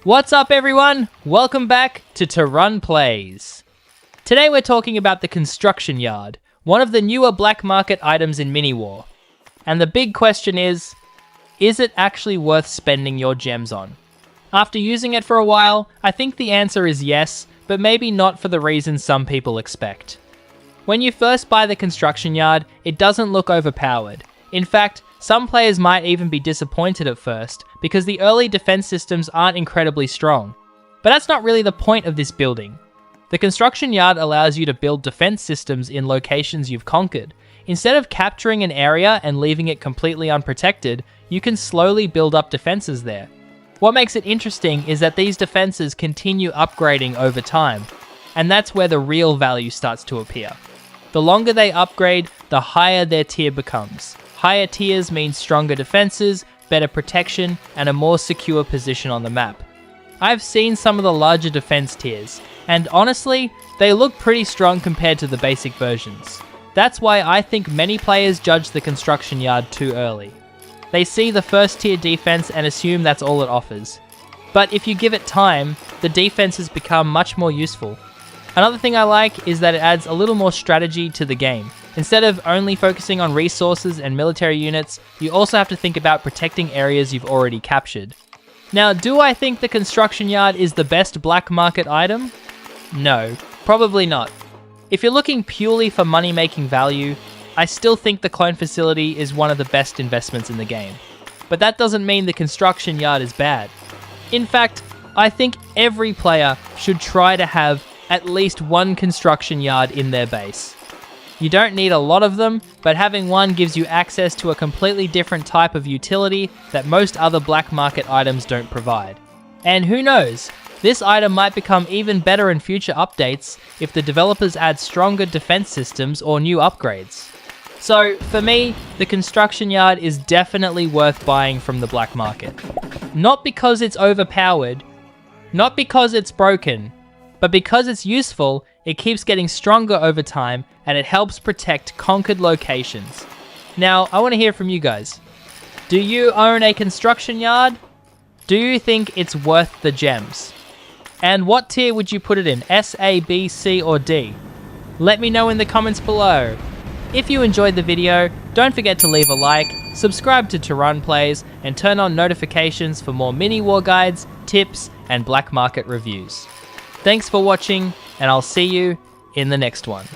What's up everyone? Welcome back to TarunPlays. Today we're talking about the construction yard, one of the newer black market items in Mini-War. And the big question is it actually worth spending your gems on? After using it for a while, I think the answer is yes, but maybe not for the reasons some people expect. When you first buy the construction yard, it doesn't look overpowered. In fact, some players might even be disappointed at first, because the early defense systems aren't incredibly strong. But that's not really the point of this building. The construction yard allows you to build defense systems in locations you've conquered. Instead of capturing an area and leaving it completely unprotected, you can slowly build up defenses there. What makes it interesting is that these defenses continue upgrading over time, and that's where the real value starts to appear. The longer they upgrade, the higher their tier becomes. Higher tiers mean stronger defenses, better protection, and a more secure position on the map. I've seen some of the larger defense tiers, and honestly, they look pretty strong compared to the basic versions. That's why I think many players judge the construction yard too early. They see the first tier defense and assume that's all it offers. But if you give it time, the defenses become much more useful. Another thing I like is that it adds a little more strategy to the game. Instead of only focusing on resources and military units, you also have to think about protecting areas you've already captured. Now, do I think the construction yard is the best black market item? No, probably not. If you're looking purely for money-making value, I still think the clone facility is one of the best investments in the game. But that doesn't mean the construction yard is bad. In fact, I think every player should try to have at least one construction yard in their base. You don't need a lot of them, but having one gives you access to a completely different type of utility that most other black market items don't provide. And who knows, this item might become even better in future updates if the developers add stronger defense systems or new upgrades. So, for me, the construction yard is definitely worth buying from the black market. Not because it's overpowered, not because it's broken, but because it's useful, it keeps getting stronger over time and it helps protect conquered locations. Now, I want to hear from you guys. Do you own a construction yard? Do you think it's worth the gems? And what tier would you put it in? S, A, B, C, or D? Let me know in the comments below. If you enjoyed the video, don't forget to leave a like, subscribe to TarunPlays, and turn on notifications for more mini-war guides, tips, and black market reviews. Thanks for watching, and I'll see you in the next one.